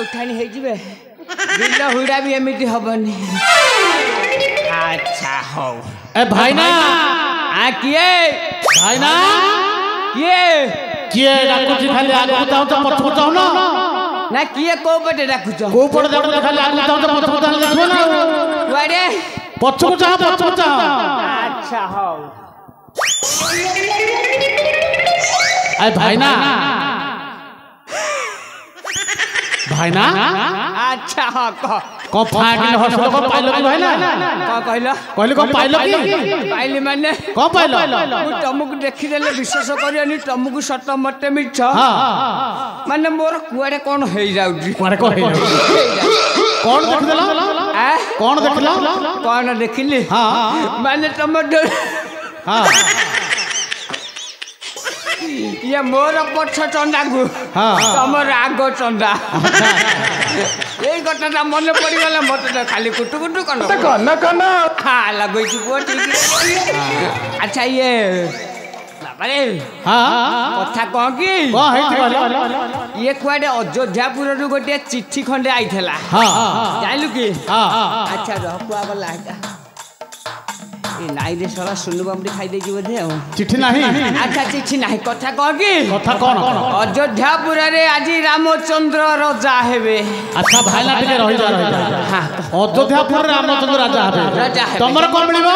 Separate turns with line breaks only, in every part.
उठानी है जिबे बिल्ला हुड़ा भी एमिति हबनी। अच्छा हो
ए भाई ना
आ किए
भाई ना
किए
डाकुची खाली आगु जाऊ तो पछ पछ ना
ना किए को पटे डाकुच
को पड़े डाकुची खाली आगु जाऊ तो पछ पछ देखो ना
वाडे
पछ पछ
अच्छा हो
ए भाई ना
अच्छा हाँ
को फागिल हसलो को पाइलो की भाई ना
का कहला
कहले को पाइलो की
पाइली माने
को पाइलो
मु तमको देखि देले विश्वास करियानी तमको सत मते मिछ माने मोर कुआडे कोन हेई जाउजी
कुआडे को हेई कोन देख देला कोन देखला
कोन देखिली हां माने टमाटर हां ये मोर पछ चंदा गु तमर आगो चंदा এই কথাটা মনে পড়ি গেল মতে খালি কুটু কুটু কন হ্যাঁ লাগাইছি ঠিক আচ্ছা ইয়ে বাবারে কথা কহ কি ইয়ে কুয়াডে অযোধ্যাপুর রু গোটে চিঠি খন্ডে আইথেলা জাইলু কি আচ্ছা রহ কুয়া গলা এটা नाई रे साला सुनु बामडी खाई दे जी बोधे
चिट्ठी नहीं
अच्छा चिट्ठी नहीं कथा कह की
कथा कोन
अयोध्यापुर रे आज रामचंद्र राजा हेबे।
अच्छा भाईला टिके रहि जा हां अयोध्यापुर रे रामचंद्र राजा हेबे तमर कोन मिलिबो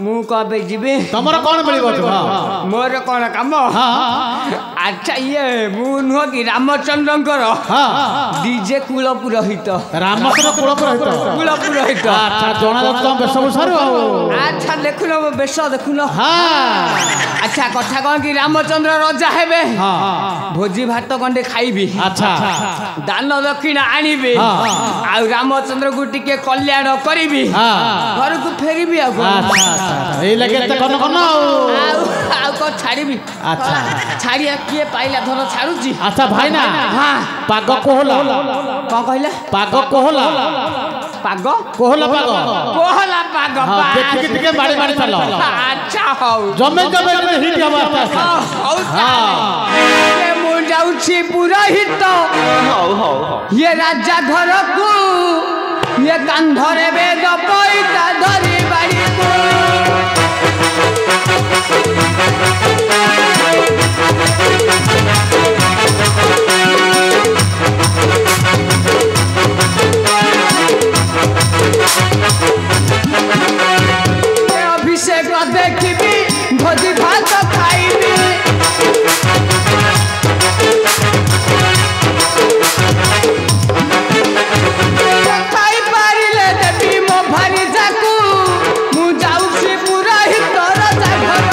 मु कबे जिबे
तमर कोन मिलिबो
मोर कोन काम अच्छा ये मु नुह की रामचंद्रंकर डीजे कुल पुरोहित
रामचंद्र कुल पुरोहित अच्छा जणा दत्त बेसभूषण
अच्छा देखुनो बेस देखुनो अच्छा कथा कह कि रामचंद्र राजा हेबे भोजी भात कंडे खाइबी
अच्छा
दान दक्षिणा आनिबे आ रामचंद्र को टिके कल्याण करिबी घर को फेरिबी
ए लगे त कोन कोन
आ को छाड़ीबी
अच्छा
छाड़िया किए पाइला धर छाड़ुची
अच्छा भाई ना
हां
पाग कोहला
कोन कहला
पाग कोहला
पाग
कोहला पाग
कोहला पाग
देखि टिके बाड़ी बाड़ी चलो
अच्छा हो
जमे हिट हवा
हां ये मु जाउछी पुरोहित हो ये राजा घर को ये कांधरे बेद पैता धरी बाड़ी को अभिषेक देखी भोजी भात खाइबी खाई पारिले देवी मो भारी जाकू मु जाउछी पुरोहित राजा घर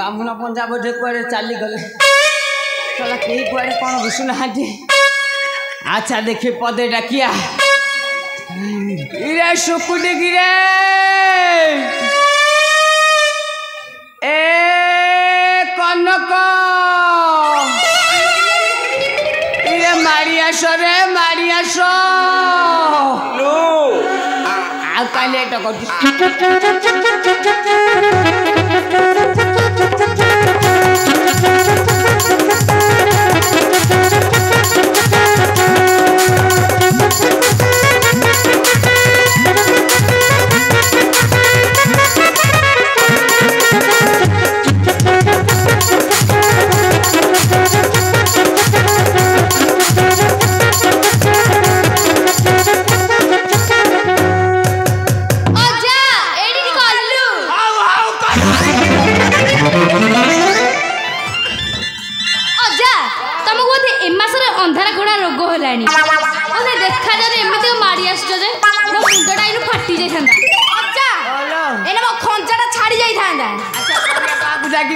बामुना पंजा बोझे कुआड़े चली गले चला कहीं कुआड़े कौन घुसुना अच्छा देखिए पदे डाकिया इरे सुकुटी गिरे ए कनक इरे मारियास रे मारियास आ काले तो कर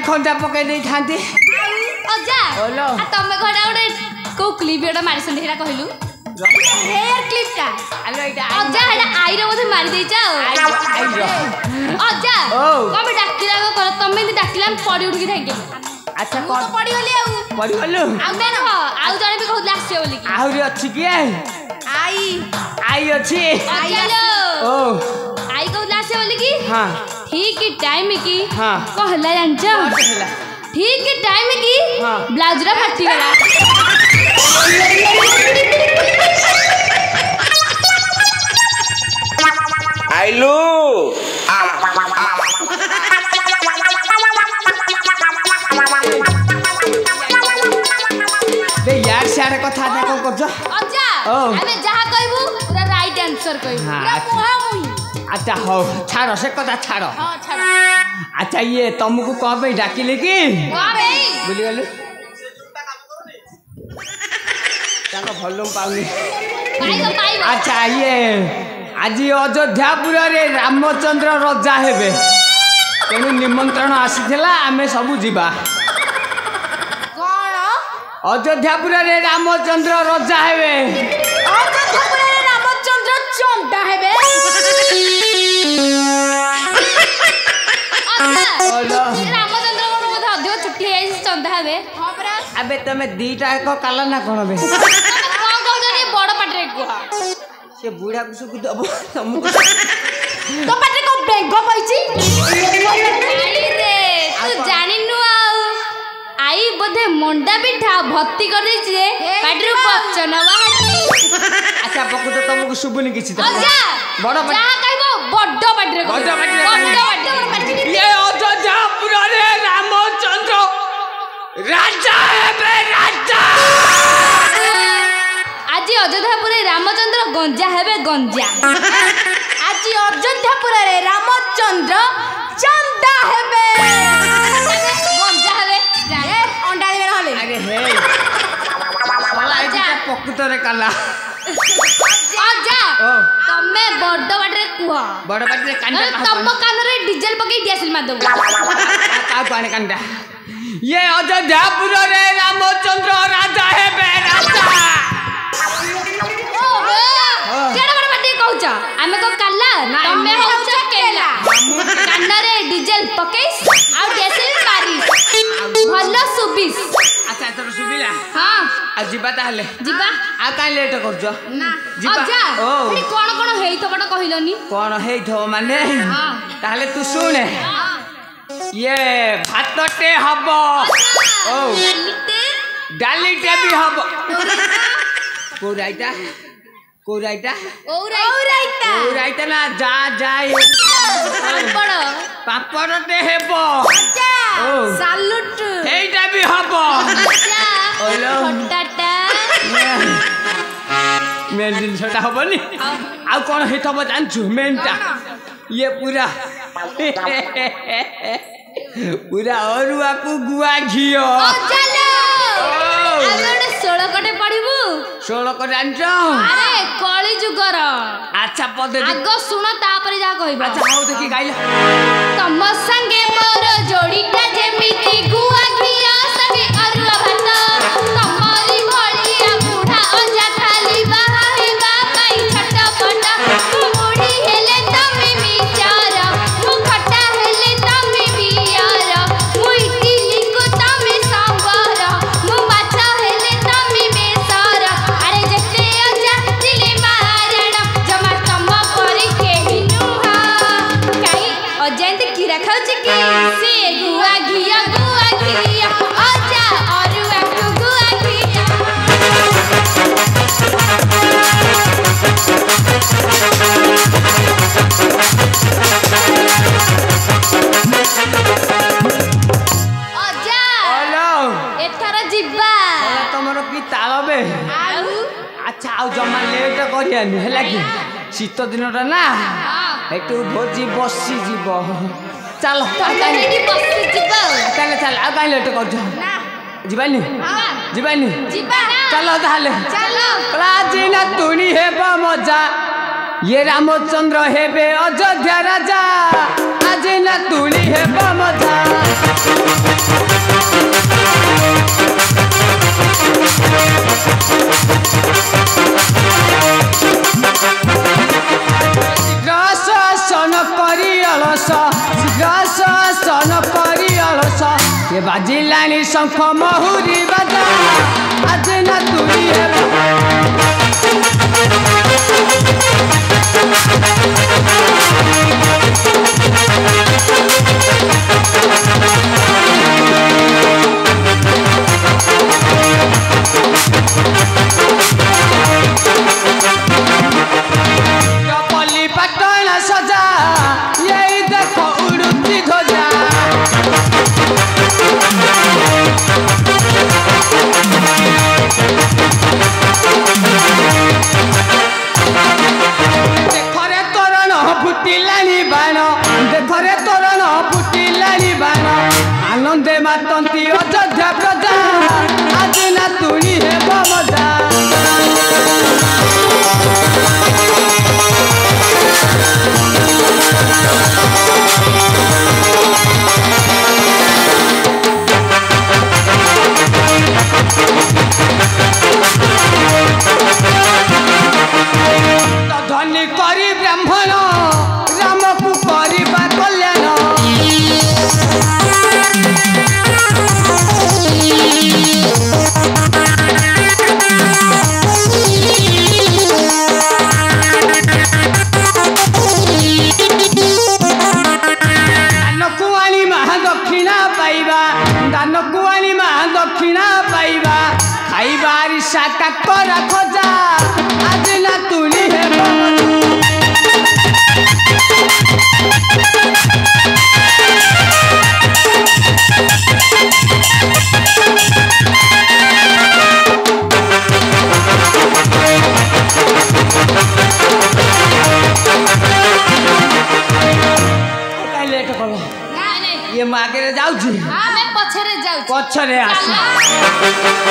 खंजा पकई दे थांती
अजा
बोलो
आ तमे घडा ओडे को क्लिप एटा मारि संदे हेरा कहिलु हेयर क्लिप का
हेलो एटा
अजा हेडा आई रे बोधे मारि देई जाओ अजा कमे डाकिला को कर तमे नी डाकिला पड़ी उठ के थाके
अच्छा
को पड़ी होली
पड़ी होलो
आ मेन हो आउ जने भी कहू लासे बोली की
आउरी अछि के आई अछि
हेलो
ओ
आई कहू लासे बोली की
हां
ठीक टाइम की
हां
कहला जानछ ठीक टाइम की ब्लाउज रा फटी गला
आइलू
दे यार सारे कथा देखो करजो
अच्छा हमें जहां कहबू पूरा राइट आंसर कहबू पूरा मुहा मुही
अच्छा हो छाड़ो से कथा छाड़ो
हां छाड़ो
अच्छा ये तुमको कब पे डाकिले की
हां भाई
बोली गले ताको भल्लम पाउनी
पाइबो
अच्छा ये आज अयोध्यापुर रे रामचंद्र राजा हेबे तेणु निमंत्रण आसीथिला आमे सबु जीवा
कोन
अयोध्यापुर रे रामचंद्र राजा हेबे
अयोध्यापुर रे रामचंद्र चंदा हेबे
बोलो
रामचंद्र को बोध अधिक छुट्टी है चंदा हेबे हां परा
अबे तमे दीटा एक काला ना कोन बे
कोन कहू जनी बड़ पाटरे को
से बुढ़ा को सुकु दबो तुमको
तो पाटरे को बेगो पइची आई रे तू जानि नु आई बोधे मंडा पिठा भर्ती कर दै छे पाटरे बच्चन बाहर
अच्छा पकु तो तुमको सुबुनी किछि
अच्छा
बड़
जा कहबो बड्ड पाटरे
बड्ड पाटरे
ये
अयोध्यापुर रे रामचंद्र राजा हेबे राजा
आज अयोध्यापुर रामचंद्र गंजा हेबे गंजा आज अयोध्यापुर रे रामचंद्र चंदा हेबे गंजा हेबे जाए अंडा देबे रहले
अरे हे साला एटा पकुतो रे काला
आजा तमे बड्ड बाटरे कुआ
बड़ बाटरे कांडा
तम कान रे डीजल पके डीएसएल मार दबो
का पानी कांडा ये अयोध्यापुर रे रामचंद्र राजा हेबे राजा
केड़ा बड़ बाटे कहउछ आमे को काला तमे होउछ केला कान रे डीजल पकेइस आ डीएसएल मारिस भलो सुबिस
अच्छा तोर सुबिला
हां
आ जिबा ताहले
जिबा
आ का लेट करजो
ना
जिबा
आजा
ओ
एडी कोन कोन हेई तो बड कहिलोनी
कोन हेई थो माने
हां
ताहले तू सुने ये भातटे हबो ओ डालीटे भी हबो कोराइटा कोराइटा कोराइटा ना जा जाए
पापड़
पापड़टे हेबो
आजा
ओ
सालुट
हेइटा भी हबो
आजा
ओलो
खट्टाटा
मेन दिन छोटा हबनी आ कोन हेतबो जानछु मेनटा ये पूरा पूरा अरुआ को गुआ घियो
ओ चलो आमे 16 कटे पढिबु
16 को जानछो
अरे कली जुगर
अच्छा पदे
आगो सुनो तापरे जा कहबो
अच्छा हाउ देखि गाइला
तम संगे मोर जोड़ीटा जेमिति गुआ घिया संगे अरुआ भात तमरी भलिया बुढ़ा अजा खाली बाहाइबा पाई छटपट मुड़ी हेले तमे मिचार मु खटा हेले तमे बियार मु इडली को तमे सांबर मु माछ हेले तमे बेसर अरे जते अजा दिले मारण जमा तम परी केहि नुहा काई अजंत की रखाउछ की से गुआ घिया अजा अरुआ को गुआ घिया अजा
हेलो
एथरा जिब्बा
तमर की तालबे
आउ
अच्छा आउ जमा लेट करियानी हैला कि शीत दिनटा ना एकटू भोजी बसी जीव चल
तमरे बस जिब्बा
चल चल आ काई लेट कर
ना
जीवानी जीवानी
जिब्बा
चलो ताले
चलो
प्राचीन तुणी हेब मजा ये रामचंद्र हेबे अयोध्या राजा आज ना तुणी हेब मजा शासन करी अलस शासन करी अलस ये बाजिलानी शंख महुरी बाजा आज ना तुणी हेब पल्ली पटण सजा यही देखो उड़ती ध्वजा देखरे तोरण फुटिलानी बाण देखरे तोरण फुटिलानी बाण आनंदे मातंती अयोध्या प्रजा आज ना तुणी हेब मजा धनी करी ब्राह्मण राम को करवा कल्याण दान कुआनी महा दक्षिणा पाइबा दान कुआनी महा दक्षिणा पाइबा खाइबारी साका करा खोजा आज ना तुणी हेब काई लेट कलो
ना नहीं
ये मागे रे जाउछी
हमें पछरे जाउ
पछरे आसी